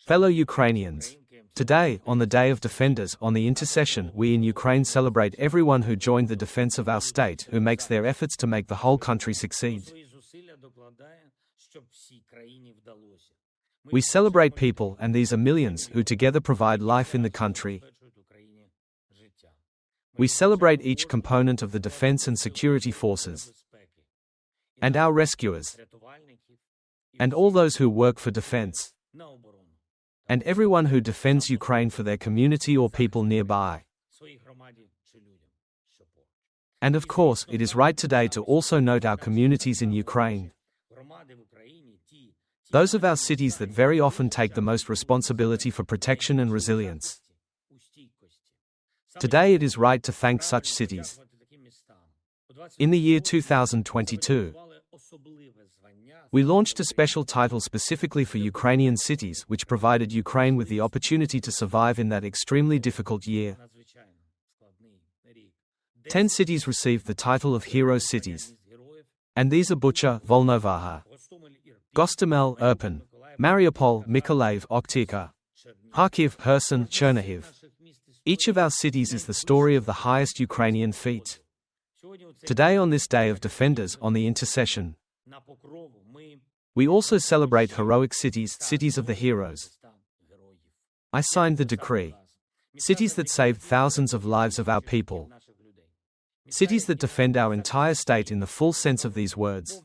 Fellow Ukrainians, today, on the Day of Defenders, on the intercession, we in Ukraine celebrate everyone who joined the defense of our state, who makes their efforts to make the whole country succeed. We celebrate people, and these are millions, who together provide life in the country. We celebrate each component of the defense and security forces, and our rescuers, and all those who work for defense, and everyone who defends Ukraine for their community or people nearby. And of course, it is right today to also note our communities in Ukraine, those of our cities that very often take the most responsibility for protection and resilience. Today it is right to thank such cities. In the year 2022, we launched a special title specifically for Ukrainian cities, which provided Ukraine with the opportunity to survive in that extremely difficult year. 10 cities received the title of Hero Cities. And these are Bucha, Volnovakha, Gostomel, Irpin, Mariupol, Mykolaiv, Oktyabr, Kharkiv, Kherson, Chernihiv. Each of our cities is the story of the highest Ukrainian feat. Today, on this Day of Defenders, on the intercession, we also celebrate heroic cities, cities of the heroes. I signed the decree. Cities that saved thousands of lives of our people. Cities that defend our entire state in the full sense of these words.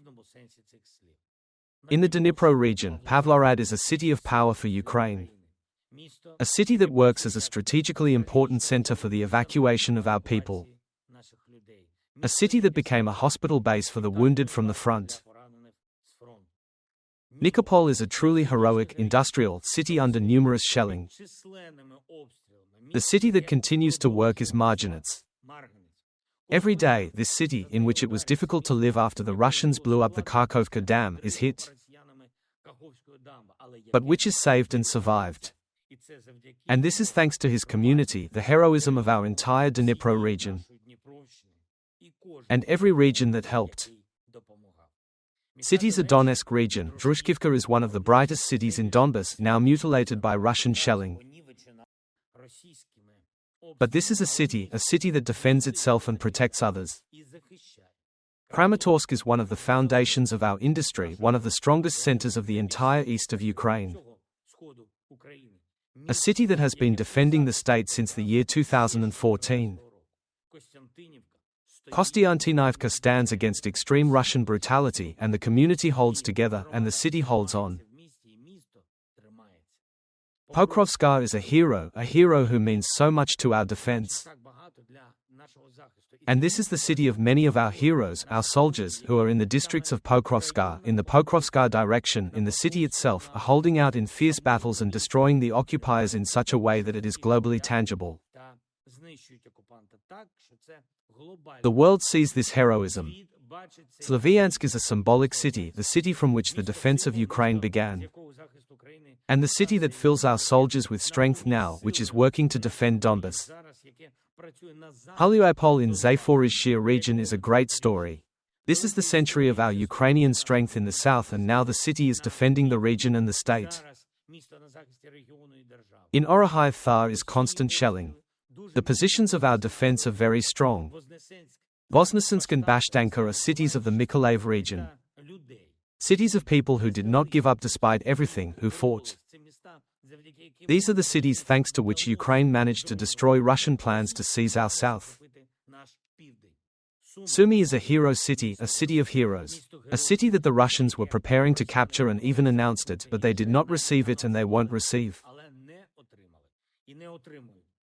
In the Dnipro region, Pavlorad is a city of power for Ukraine. A city that works as a strategically important center for the evacuation of our people. A city that became a hospital base for the wounded from the front. Nikopol is a truly heroic, industrial city under numerous shelling. The city that continues to work is Marginets. Every day, this city, in which it was difficult to live after the Russians blew up the Kharkovka Dam, is hit, but which is saved and survived. And this is thanks to his community, the heroism of our entire Dnipro region, and every region that helped. Cities of Donetsk region, Druzhkivka is one of the brightest cities in Donbas, now mutilated by Russian shelling. But this is a city that defends itself and protects others. Kramatorsk is one of the foundations of our industry, one of the strongest centers of the entire east of Ukraine. A city that has been defending the state since the year 2014. Kostiantynivka stands against extreme Russian brutality, and the community holds together, and the city holds on. Pokrovska is a hero who means so much to our defense. And this is the city of many of our heroes, our soldiers, who are in the districts of Pokrovska, in the Pokrovska direction, in the city itself, are holding out in fierce battles and destroying the occupiers in such a way that it is globally tangible. The world sees this heroism. Slavyansk is a symbolic city, the city from which the defense of Ukraine began. And the city that fills our soldiers with strength now, which is working to defend Donbas. Huliapol in Zaporizhzhia region is a great story. This is the century of our Ukrainian strength in the south, and now the city is defending the region and the state. In Orohiv Thar is constant shelling. The positions of our defense are very strong. Voznesensk and Bashtanka are cities of the Mykolaiv region. Cities of people who did not give up despite everything, who fought. These are the cities thanks to which Ukraine managed to destroy Russian plans to seize our south. Sumy is a hero city, a city of heroes. A city that the Russians were preparing to capture and even announced it, but they did not receive it and they won't receive.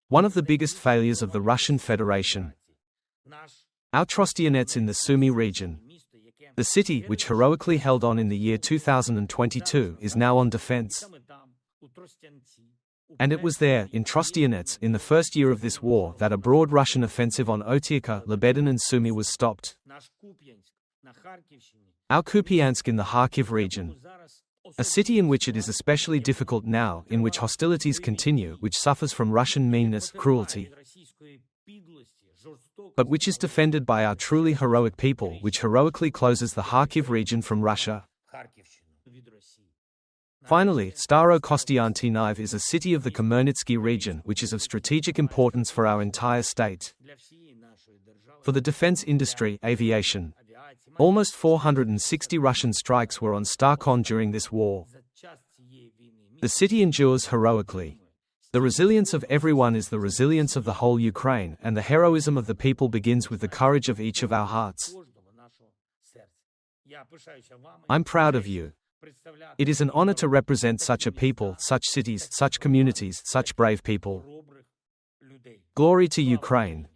One of the biggest failures of the Russian Federation. Our Trostianets in the Sumy region. The city, which heroically held on in the year 2022, is now on defense. And it was there, in Trostianets, in the first year of this war, that a broad Russian offensive on Otyabr, Lebedin and Sumy was stopped. Our Kupiansk in the Kharkiv region. A city in which it is especially difficult now, in which hostilities continue, which suffers from Russian meanness, cruelty, but which is defended by our truly heroic people, which heroically closes the Kharkiv region from Russia. Finally, Staro-Kostiantynivka is a city of the Khmelnytsky region which is of strategic importance for our entire state. For the defense industry, aviation. Almost 460 Russian strikes were on Starkon during this war. The city endures heroically. The resilience of everyone is the resilience of the whole Ukraine, and the heroism of the people begins with the courage of each of our hearts. I'm proud of you. It is an honor to represent such a people, such cities, such communities, such brave people. Glory to Ukraine.